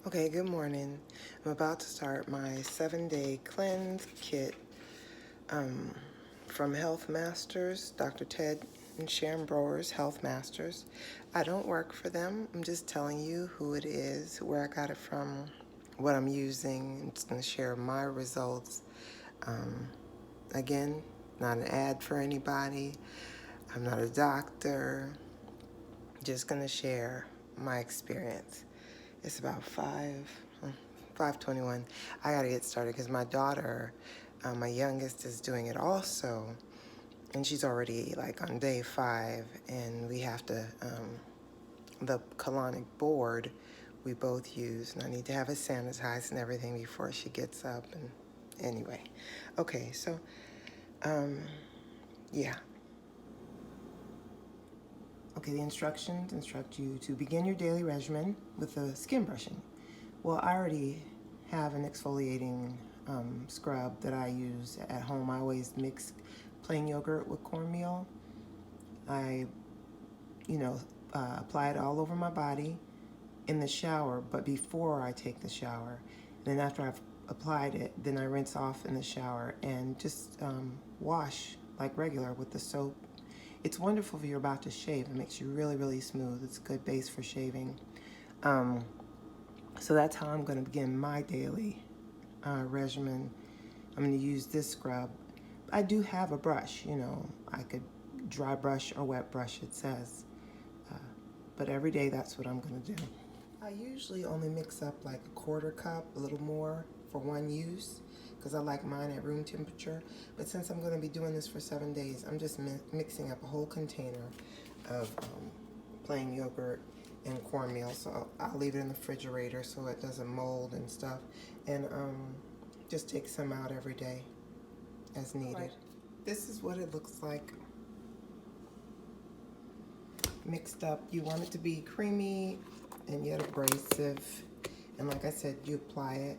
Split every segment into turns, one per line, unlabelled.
Okay, good morning. I'm about to start my 7-day cleanse kit um, from Health Masters, Dr. Ted and Sharon Brower's Health Masters. I don't work for them. I'm just telling you who it is, where I got it from, what I'm using. I'm just going to share my results. Again, not an ad for anybody. I'm not a doctor. Just going to share my experience. It's about 5:21. I gotta get started because my daughter, my youngest, is doing it also, and she's already like on day 5, and we have to, the colonic board we both use, and I need to have it sanitized and everything before she gets up, and anyway. Okay, so, yeah. Okay, the instructions instruct you to begin your daily regimen with the skin brushing. Well, I already have an exfoliating scrub that I use at home. I always mix plain yogurt with cornmeal. I, apply it all over my body in the shower, but before I take the shower. Then after I've applied it, then I rinse off in the shower and just wash like regular with the soap. It's wonderful if you're about to shave. It makes you really, really smooth. It's a good base for shaving. So that's how I'm going to begin my daily regimen. I'm going to use this scrub. I do have a brush, I could dry brush or wet brush, it says. But every day that's what I'm going to do. I usually only mix up like a quarter cup, a little more for one use, because I like mine at room temperature. But since I'm going to be doing this for 7 days, I'm just mixing up a whole container of plain yogurt and cornmeal. So I'll leave it in the refrigerator so it doesn't mold and stuff. And just take some out every day as needed. Right. This is what it looks like mixed up. You want it to be creamy and yet abrasive. And like I said, you apply it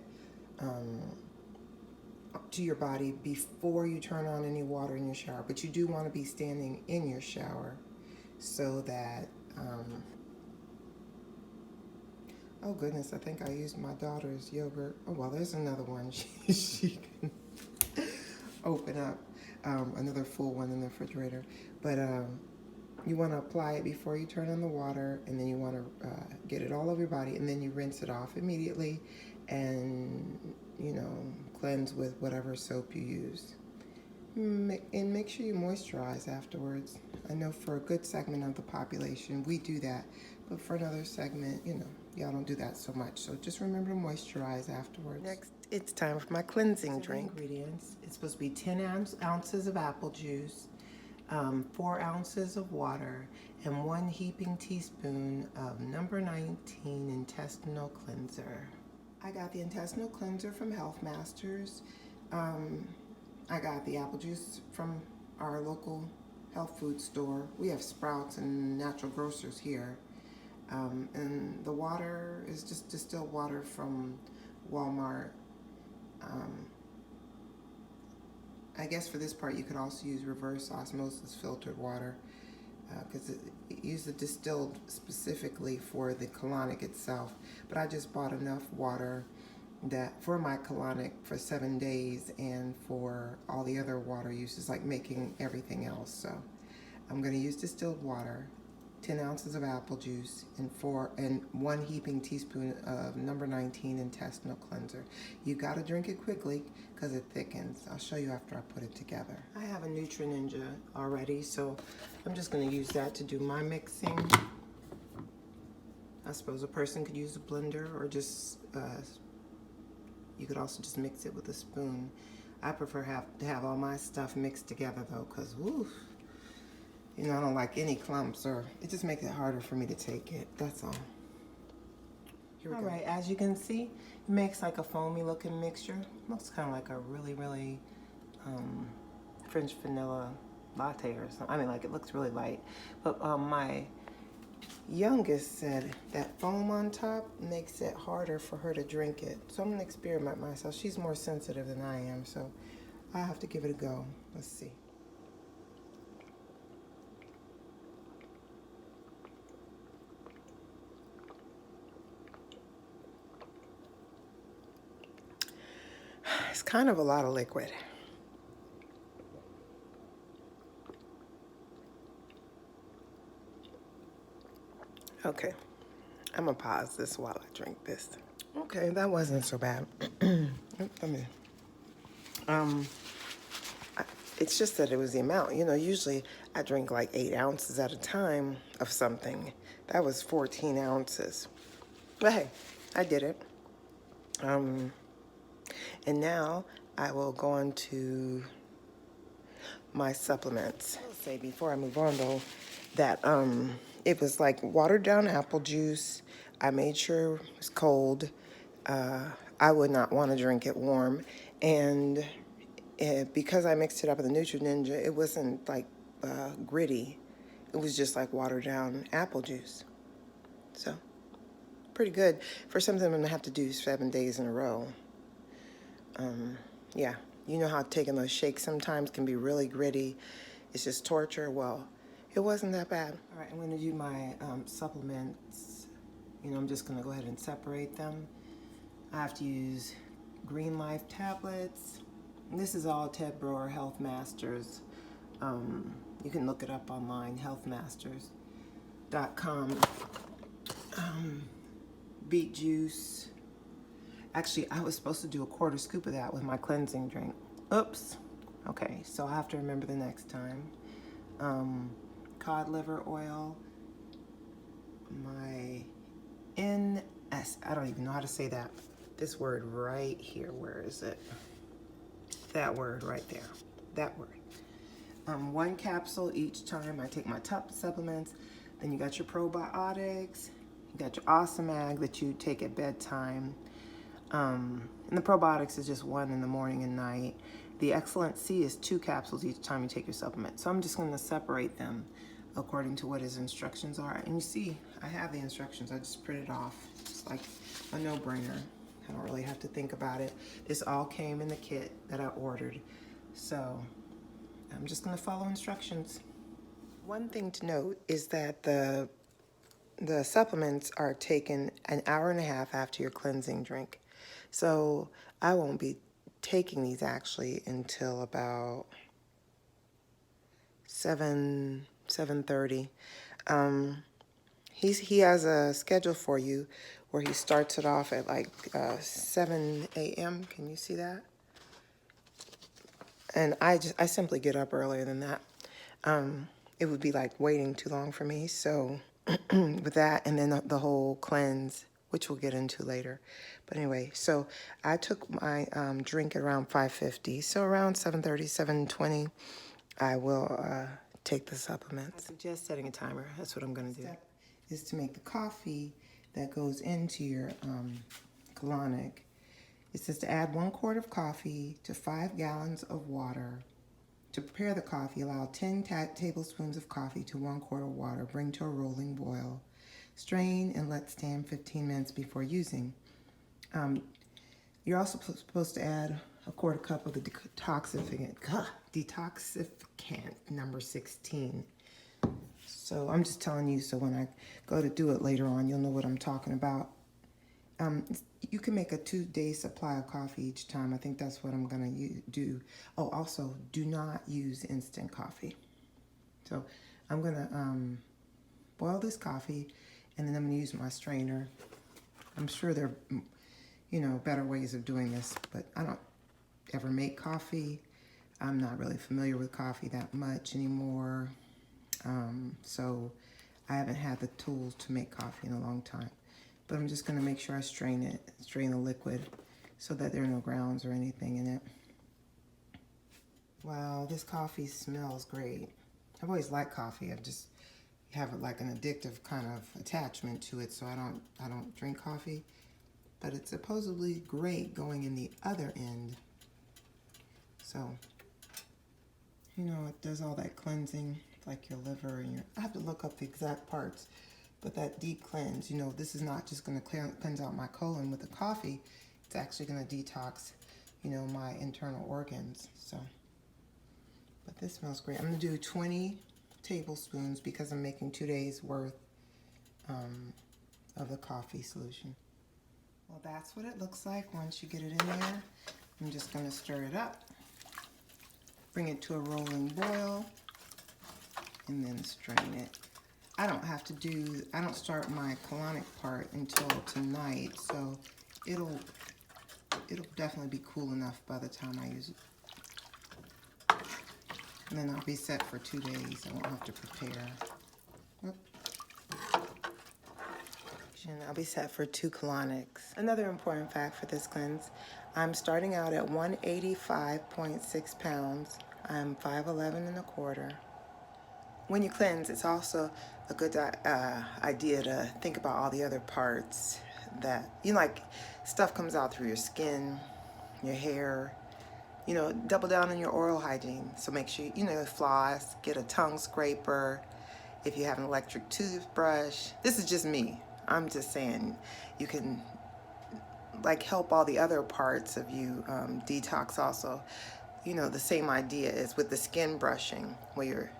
to your body before you turn on any water in your shower. But you do want to be standing in your shower so that, oh goodness, I think I used my daughter's yogurt. Oh, well, there's another one she can open up, another full one in the refrigerator. But you want to apply it before you turn on the water, and then you want to get it all over your body, and then you rinse it off immediately and, cleanse with whatever soap you use. And make sure you moisturize afterwards. I know for a good segment of the population, we do that. But for another segment, y'all don't do that so much. So just remember to moisturize afterwards. Next, it's time for my cleansing drink. Ingredients. It's supposed to be 10 ounces of apple juice, 4 ounces of water, and 1 heaping teaspoon of number 19 intestinal cleanser. I got the intestinal cleanser from Health Masters. I got the apple juice from our local health food store. We have Sprouts and Natural Grocers here. And the water is just distilled water from Walmart. I guess for this part you could also use reverse osmosis filtered water because it used the distilled specifically for the colonic itself. But I just bought enough water that for my colonic for 7 days and for all the other water uses, like making everything else. So I'm going to use distilled water, 10 ounces of apple juice, and 1 heaping teaspoon of number 19 intestinal cleanser. You got to drink it quickly because it thickens. I'll show you after I put it together. I have a Nutri-Ninja already, so I'm just going to use that to do my mixing. I suppose a person could use a blender or just you could also just mix it with a spoon. I prefer to have all my stuff mixed together though, because I don't like any clumps, or it just makes it harder for me to take it. That's all. Here we go. All right, as you can see, it makes like a foamy looking mixture. It looks kind of like a really, really French vanilla latte or something. I mean, like it looks really light. But my youngest said that foam on top makes it harder for her to drink it. So I'm going to experiment myself. She's more sensitive than I am, so I have to give it a go. Let's see. It's kind of a lot of liquid. Okay, I'm gonna pause this while I drink this. Okay, that wasn't so bad. Let me. Um, it's just that it was the amount. You know, usually I drink like 8 ounces at a time of something. That was 14 ounces. But hey, I did it. And now I will go on to my supplements. I'll say before I move on though, that it was like watered down apple juice. I made sure it was cold. I would not want to drink it warm. And because I mixed it up with the Nutri Ninja, it wasn't like gritty. It was just like watered down apple juice. So, pretty good for something I'm gonna have to do 7 days in a row. Yeah, you know how taking those shakes sometimes can be really gritty. It's just torture. Well, it wasn't that bad. All right, I'm gonna do my supplements. You know, I'm just gonna go ahead and separate them. I have to use Green Life tablets. And this is all Ted Broer Health Masters. You can look it up online, healthmasters.com. Beet juice. Actually, I was supposed to do a 1/4 scoop of that with my cleansing drink. Oops. Okay, so I'll have to remember the next time. Cod liver oil. My I don't even know how to say that. This word right here, where is it? That word right there. That word. 1 capsule each time I take my top supplements. Then you got your probiotics. You got your Awesome Ag that you take at bedtime. And the probiotics is just 1 in the morning and night. The Excellent C is 2 capsules each time you take your supplement. So I'm just going to separate them according to what his instructions are. And you see, I have the instructions. I just print it off. It's like a no-brainer. I don't really have to think about it. This all came in the kit that I ordered. So I'm just going to follow instructions. One thing to note is that the supplements are taken an hour and a half after your cleansing drink. So I won't be taking these actually until about 7:30. He has a schedule for you where he starts it off at like 7 a.m. Can you see that? And I simply get up earlier than that. It would be like waiting too long for me. So with that, and then the whole cleanse, which we'll get into later. But anyway, so I took my drink at around 5:50. So around 7:30, 7:20, I will take the supplements. I suggest setting a timer. That's what I'm going to do. Step is to make the coffee that goes into your colonic. It says to add 1 quart of coffee to 5 gallons of water. To prepare the coffee, allow 10 tablespoons of coffee to 1 quart of water. Bring to a rolling boil. Strain and let stand 15 minutes before using. You're also supposed to add a 1/4 cup of the detoxificant number 16. So I'm just telling you, so when I go to do it later on, you'll know what I'm talking about. You can make a 2-day supply of coffee each time. I think that's what I'm going to do. Oh, also, do not use instant coffee. So I'm going to boil this coffee, and then I'm going to use my strainer. I'm sure there are, better ways of doing this, but I don't ever make coffee. I'm not really familiar with coffee that much anymore. So I haven't had the tools to make coffee in a long time. But I'm just going to make sure I strain the liquid, so that there are no grounds or anything in it. Wow, this coffee smells great. I've always liked coffee. I just have like an addictive kind of attachment to it, so I don't drink coffee. But it's supposedly great going in the other end. So, it does all that cleansing, like your liver and I have to look up the exact parts. But that deep cleanse, this is not just going to cleanse out my colon with the coffee. It's actually going to detox, my internal organs. So, but this smells great. I'm going to do 20 tablespoons because I'm making 2 days worth of the coffee solution. Well, that's what it looks like once you get it in there. I'm just going to stir it up, bring it to a rolling boil, and then strain it. I don't start my colonic part until tonight, so it'll definitely be cool enough by the time I use it. And then I'll be set for 2 days. I won't have to prepare. Whoop. I'll be set for 2 colonics. Another important fact for this cleanse, I'm starting out at 185.6 pounds. I'm 5'11 1/4. When you cleanse, it's also a good idea to think about all the other parts that, like stuff comes out through your skin, your hair. Double down on your oral hygiene. So make sure, floss, get a tongue scraper. If you have an electric toothbrush, this is just me. I'm just saying you can help all the other parts of you detox also. The same idea is with the skin brushing, where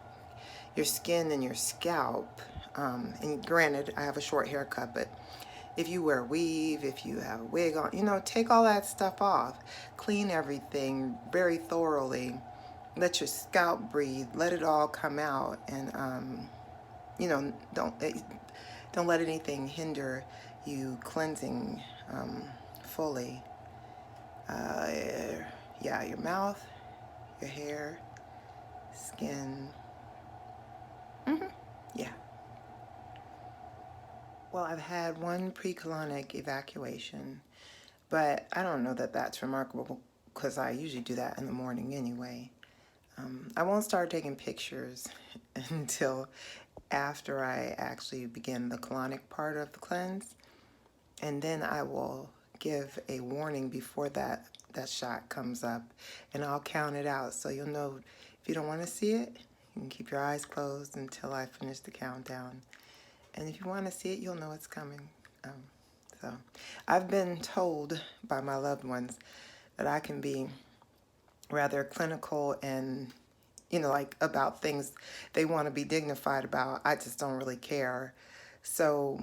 your skin and your scalp, and granted, I have a short haircut, but if you wear weave, if you have a wig on, take all that stuff off. Clean everything very thoroughly. Let your scalp breathe. Let it all come out, and don't let anything hinder you cleansing fully. Yeah, your mouth, your hair, skin. Yeah. Well, I've had 1 pre-colonic evacuation, but I don't know that that's remarkable because I usually do that in the morning anyway. I won't start taking pictures until after I actually begin the colonic part of the cleanse, and then I will give a warning before that shot comes up, and I'll count it out so you'll know. If you don't want to see it, you can keep your eyes closed until I finish the countdown. And if you want to see it, you'll know it's coming. So I've been told by my loved ones that I can be rather clinical and, about things they want to be dignified about. I just don't really care. So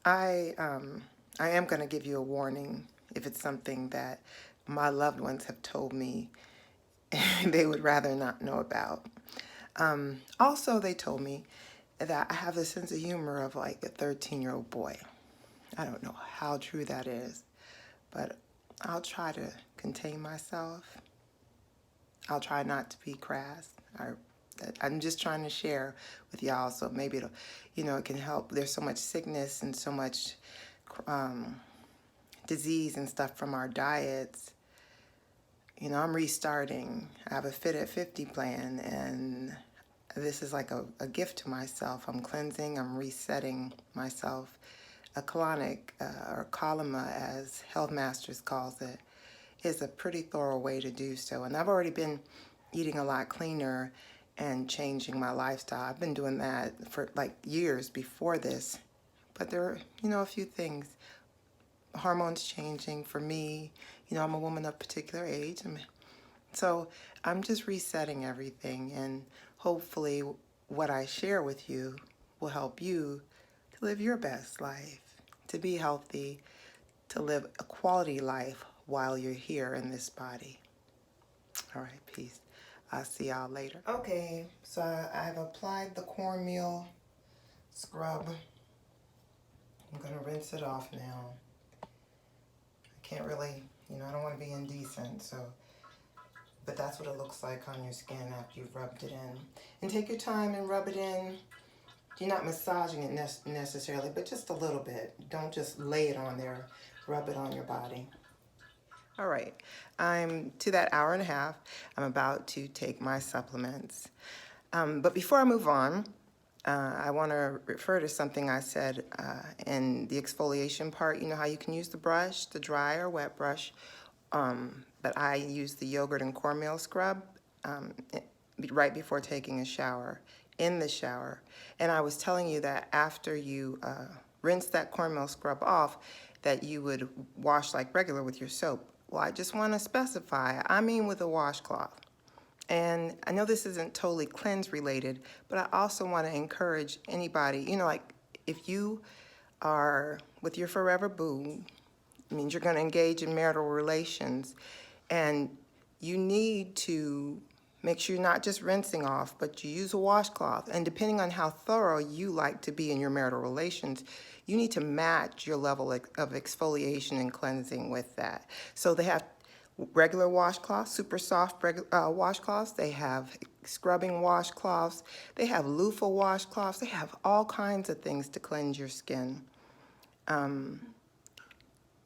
I am going to give you a warning if it's something that my loved ones have told me they would rather not know about. Also, they told me that I have a sense of humor of like a 13-year-old boy. I don't know how true that is, but I'll try to contain myself. I'll try not to be crass. I'm just trying to share with y'all, so maybe it'll, it can help. There's so much sickness and so much disease and stuff from our diets. I'm restarting. I have a Fit at 50 plan, and this is like a gift to myself. I'm cleansing, I'm resetting myself. A colonic, or colima as Health Masters calls it, is a pretty thorough way to do so. And I've already been eating a lot cleaner and changing my lifestyle. I've been doing that for like years before this. But there are, a few things. Hormones changing for me. I'm a woman of particular age. So I'm just resetting everything, and hopefully what I share with you will help you to live your best life, to be healthy, to live a quality life while you're here in this body. All right, peace. I'll see y'all later. Okay, so I've applied the cornmeal scrub. I'm gonna rinse it off now. I can't really, I don't want to be indecent, so, but that's what it looks like on your skin after you've rubbed it in. And take your time and rub it in. You're not massaging it necessarily, but just a little bit. Don't just lay it on there. Rub it on your body. All right, I'm to that hour and a half. I'm about to take my supplements. But before I move on, I want to refer to something I said in the exfoliation part. You know how you can use the brush, the dry or wet brush, but I use the yogurt and cornmeal scrub right before taking a shower, in the shower. And I was telling you that after you rinse that cornmeal scrub off, that you would wash like regular with your soap. Well, I just want to specify, I mean with a washcloth. And I know this isn't totally cleanse related, but I also want to encourage anybody, like if you are with your forever boo, it means you're going to engage in marital relations, And you need to make sure you're not just rinsing off, but you use a washcloth. And depending on how thorough you like to be in your marital relations, you need to match your level of exfoliation and cleansing with that. So they have regular washcloths, super soft washcloths. They have scrubbing washcloths. They have loofah washcloths. They have all kinds of things to cleanse your skin. You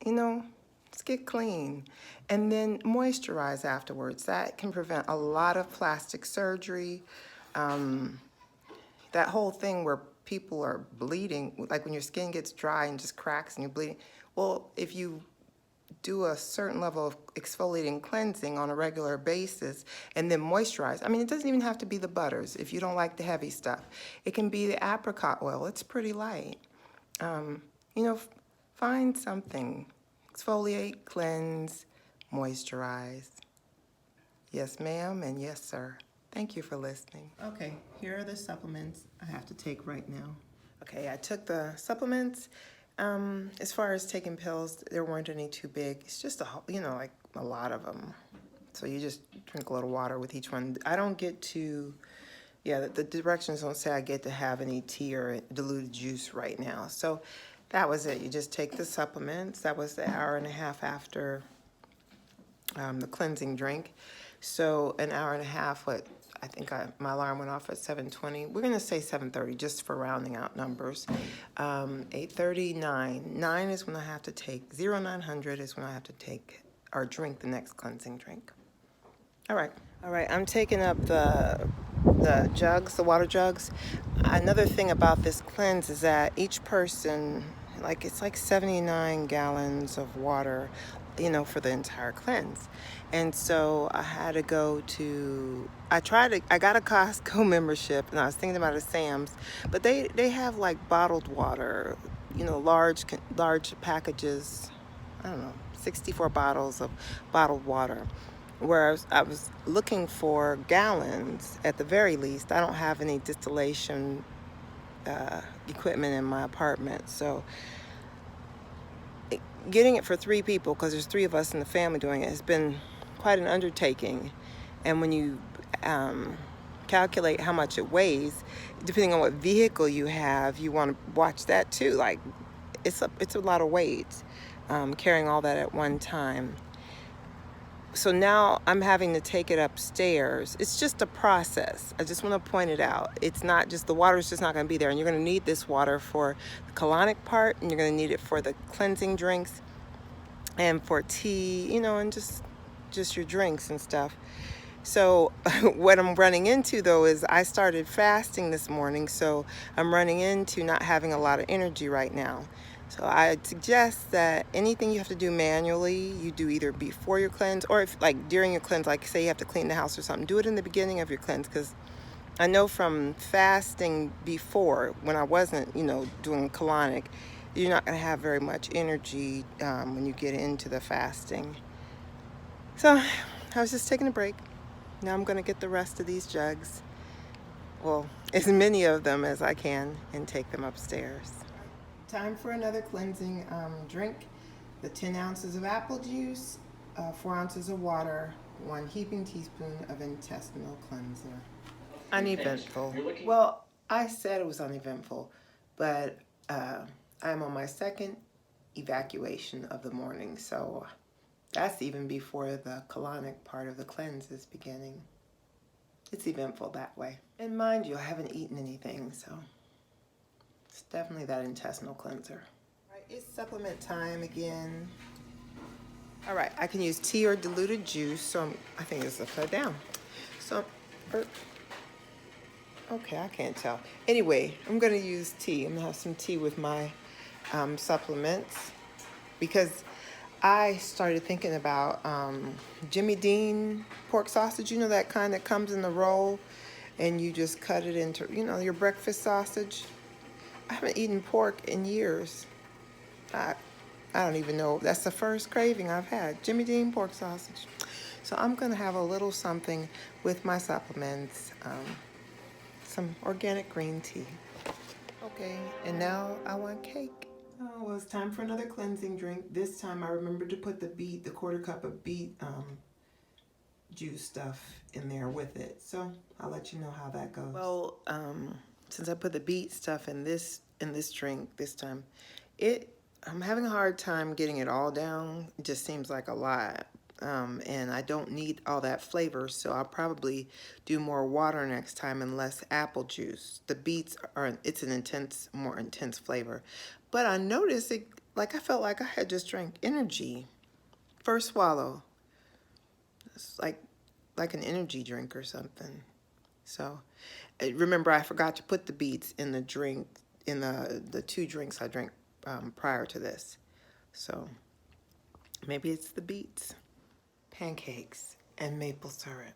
know, let's get clean. And then moisturize afterwards. That can prevent a lot of plastic surgery. That whole thing where people are bleeding, like when your skin gets dry and just cracks and you're bleeding. Well, if you do a certain level of exfoliating cleansing on a regular basis and then moisturize. I mean, it doesn't even have to be the butters if you don't like the heavy stuff. It can be the apricot oil. It's pretty light. You know, find something. Exfoliate, cleanse, moisturize. Yes, ma'am, and yes, sir. Thank you for listening. Okay, here are the supplements I have to take right now. Okay, I took the supplements. As far as taking pills, there weren't any too big. It's just like a lot of them. So you just drink a little water with each one. I don't get to, the directions don't say I get to have any tea or diluted juice right now. So that was it. You just take the supplements. That was the hour and a half after the cleansing drink. So an hour and a half, I think my alarm went off at 7:20. We're going to say 7:30 just for rounding out numbers. 8:30, 9. 9 is when I have to take, 0900 is when I have to take or drink the next cleansing drink. All right, I'm taking up the jugs, the water jugs. Another thing about this cleanse is that each person, it's like 79 gallons of water, for the entire cleanse. And so I had to go I got a Costco membership, and I was thinking about a Sam's, but they have like bottled water, large packages, I don't know, 64 bottles of bottled water. Whereas I was looking for gallons at the very least. I don't have any distillation equipment in my apartment, so getting it for 3 people, because there's 3 of us in the family doing it, has been quite an undertaking. And when you calculate how much it weighs, depending on what vehicle you have, you want to watch that too. Like it's a lot of weight, carrying all that at one time. So now I'm having to take it upstairs. It's just a process. I just want to point it out. It's not just, the water's just not going to be there. And you're going to need this water for the colonic part, and you're going to need it for the cleansing drinks and for tea, and just your drinks and stuff. So what I'm running into, though, is I started fasting this morning, so I'm running into not having a lot of energy right now. So I suggest that anything you have to do manually, you do either before your cleanse, or if during your cleanse, like say you have to clean the house or something, do it in the beginning of your cleanse. Because I know from fasting before, when I wasn't, doing colonic, you're not going to have very much energy when you get into the fasting. So I was just taking a break. Now I'm going to get the rest of these jugs, well, as many of them as I can, and take them upstairs. Time for another cleansing drink. The 10 ounces of apple juice, 4 ounces of water, 1 heaping teaspoon of intestinal cleanser. Uneventful. Well, I said it was uneventful, but I'm on my 2nd evacuation of the morning, so that's even before the colonic part of the cleanse is beginning. It's eventful that way. And mind you, I haven't eaten anything, so it's definitely that intestinal cleanser. All right, it's supplement time again. All right, I can use tea or diluted juice, so I think it's upside down. So, okay, I can't tell. Anyway, I'm gonna use tea. I'm gonna have some tea with my supplements, because I started thinking about Jimmy Dean pork sausage, that kind that comes in the roll, and you just cut it into, your breakfast sausage. I haven't eaten pork in years. I don't even know. That's the first craving I've had, Jimmy Dean pork sausage. So I'm going to have a little something with my supplements, some organic green tea. Okay, and now I want cake. Oh, well, it's time for another cleansing drink. This time I remembered to put the 1/4 cup of beet juice stuff in there with it. So I'll let you know how that goes. Well, since I put the beet stuff in this drink this time, I'm having a hard time getting it all down. It just seems like a lot. And I don't need all that flavor, so I'll probably do more water next time and less apple juice. The beets it's an more intense flavor. But I noticed it, like I felt like I had just drank energy. First swallow. It's like an energy drink or something. So remember, I forgot to put the beets in the drink, in the 2 drinks I drank prior to this. So maybe it's the beets. Pancakes and maple syrup.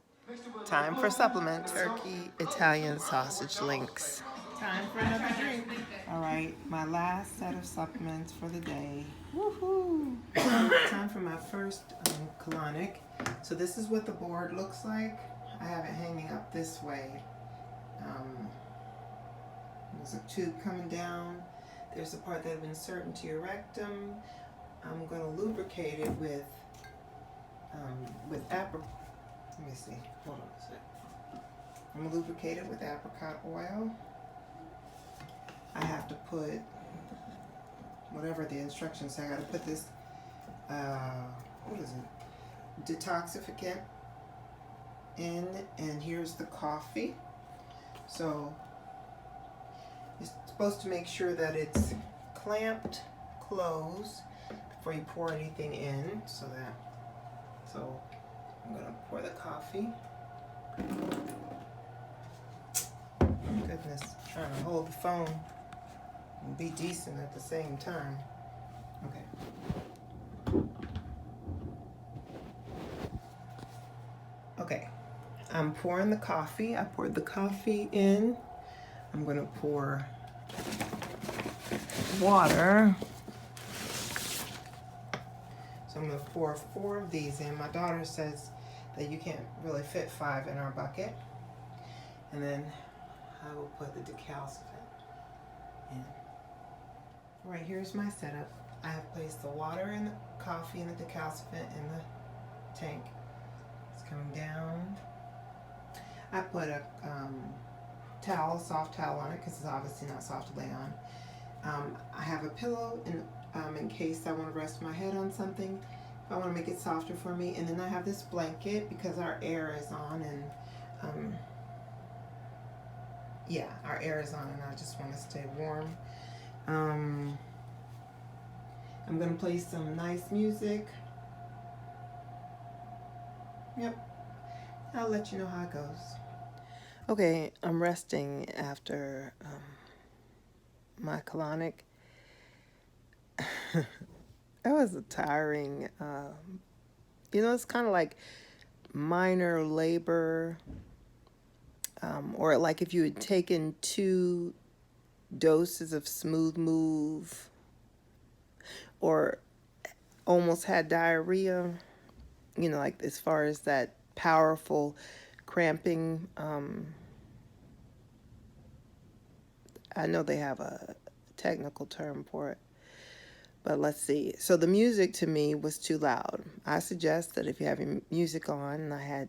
Time for supplement. Turkey, Italian sausage links. Time for another drink. All right, my last set of supplements for the day. Woohoo! Time for my first colonic. So this is what the board looks like. I have it hanging up this way. There's a tube coming down. There's a part that I've inserted into your rectum. I'm going to lubricate it with apricot. Let me see. Hold on a sec. I'm going to lubricate it with apricot oil. I have to put whatever the instructions say. I got to put this, what is it? Detoxificant in, and here's the coffee. So you're supposed to make sure that it's clamped closed before you pour anything in. So I'm gonna pour the coffee. Goodness, trying to hold the phone and be decent at the same time. Okay, I'm pouring the coffee. I poured the coffee in. I'm gonna pour water. So I'm gonna pour 4 of these in. My daughter says that you can't really fit 5 in our bucket. And then I will put the decalcifiant in. All right, here's my setup. I have placed the water and the coffee and the decalcifiant in the tank. It's coming down. I put a towel, soft towel on it because it's obviously not soft to lay on. I have a pillow in case I want to rest my head on something. If I want to make it softer for me. And then I have this blanket because our air is on, and yeah, our air is on and I just want to stay warm. I'm going to play some nice music. Yep. I'll let you know how it goes. Okay, I'm resting after my colonic. That was a tiring, it's kind of like minor labor, or like if you had taken 2 doses of Smooth Move or almost had diarrhea, like as far as that powerful cramping. I know they have a technical term for it, but let's see. So the music to me was too loud. I suggest that if you have your music on, and I had,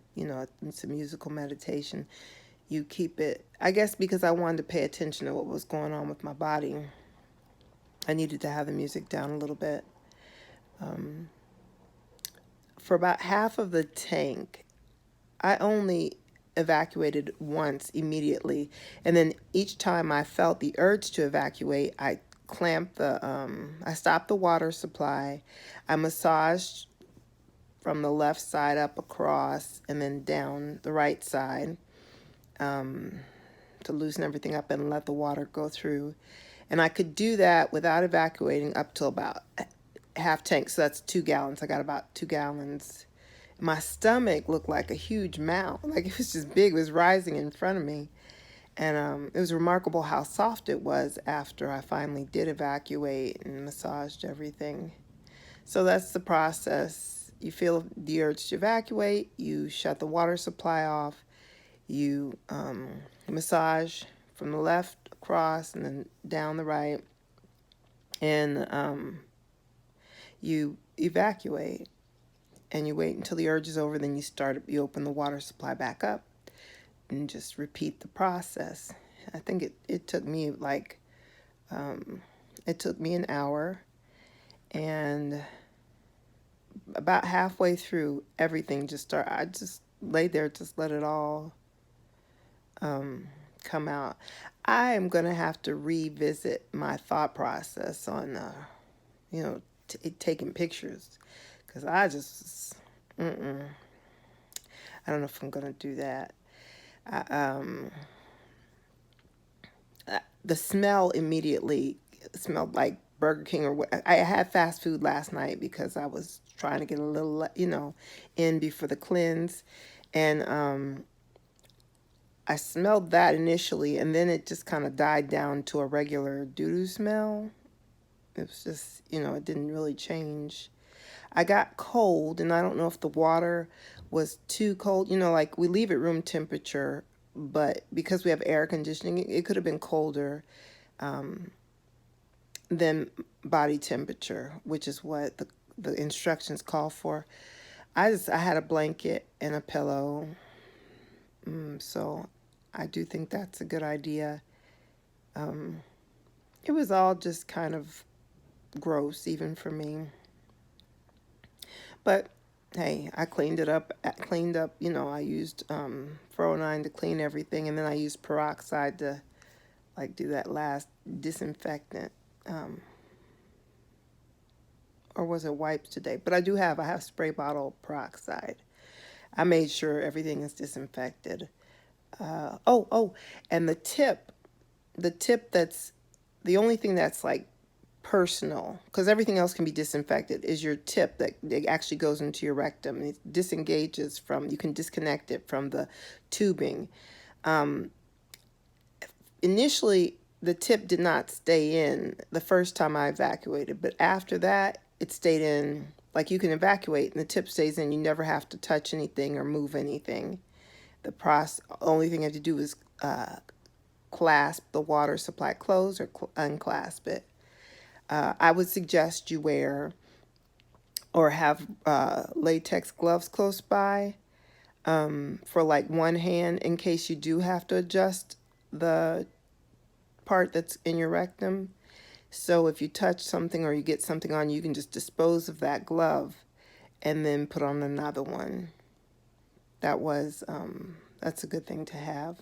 some musical meditation, you keep it, I guess because I wanted to pay attention to what was going on with my body. I needed to have the music down a little bit. For about half of the tank, I only evacuated once immediately, and then each time I felt the urge to evacuate, I clamped I stopped the water supply. I massaged from the left side up across and then down the right side to loosen everything up and let the water go through. And I could do that without evacuating up till about half tank, so that's 2 gallons. I got about 2 gallons. My stomach looked like a huge mound, like it was just big. It was rising in front of me. And it was remarkable how soft it was after I finally did evacuate and massaged everything. So that's the process. You feel the urge to evacuate, you shut the water supply off, you massage from the left across and then down the right, and you evacuate. and you wait until the urge is over, then you open the water supply back up and just repeat the process. I think it took me like, it took me an hour, and about halfway through, everything just started. I just laid there, just let it all come out. I am going to have to revisit my thought process on, taking pictures, because I just, I don't know if I'm going to do that. I, the smell immediately smelled like Burger King or what. I had fast food last night because I was trying to get a little, in before the cleanse, and I smelled that initially, and then it just kind of died down to a regular doo-doo smell. It was just, it didn't really change. I got cold, and I don't know if the water was too cold. Like we leave it room temperature, but because we have air conditioning, it could have been colder than body temperature, which is what the instructions call for. I had a blanket and a pillow, so I do think that's a good idea. It was all just kind of gross, even for me. But hey, I cleaned it up. I used 409 to clean everything, and then I used peroxide to like do that last disinfectant. Or was it wipes today? But I have spray bottle peroxide. I made sure everything is disinfected. And the tip that's the only thing that's like personal, because everything else can be disinfected, is your tip that it actually goes into your rectum. It disengages from, you can disconnect it from the tubing. Initially, the tip did not stay in the first time I evacuated, but after that, it stayed in. Like you can evacuate and the tip stays in. You never have to touch anything or move anything. The only thing you have to do is clasp the water supply closed or unclasp it. I would suggest you wear or have latex gloves close by for like one hand in case you do have to adjust the part that's in your rectum. So if you touch something or you get something on, you can just dispose of that glove and then put on another one. That's a good thing to have.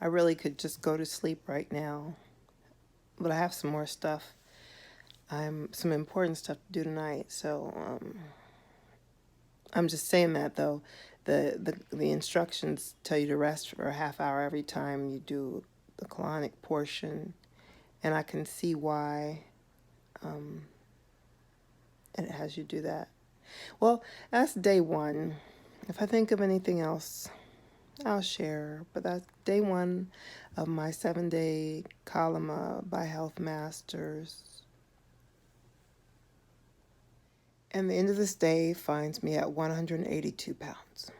I really could just go to sleep right now, but I have some more stuff. Some important stuff to do tonight. So I'm just saying that though. The instructions tell you to rest for a half hour every time you do the colonic portion, and I can see why it has you do that. Well, that's day one. If I think of anything else, I'll share. But that's day one of my 7-day Kalama by Health Masters. And the end of this day finds me at 182 pounds.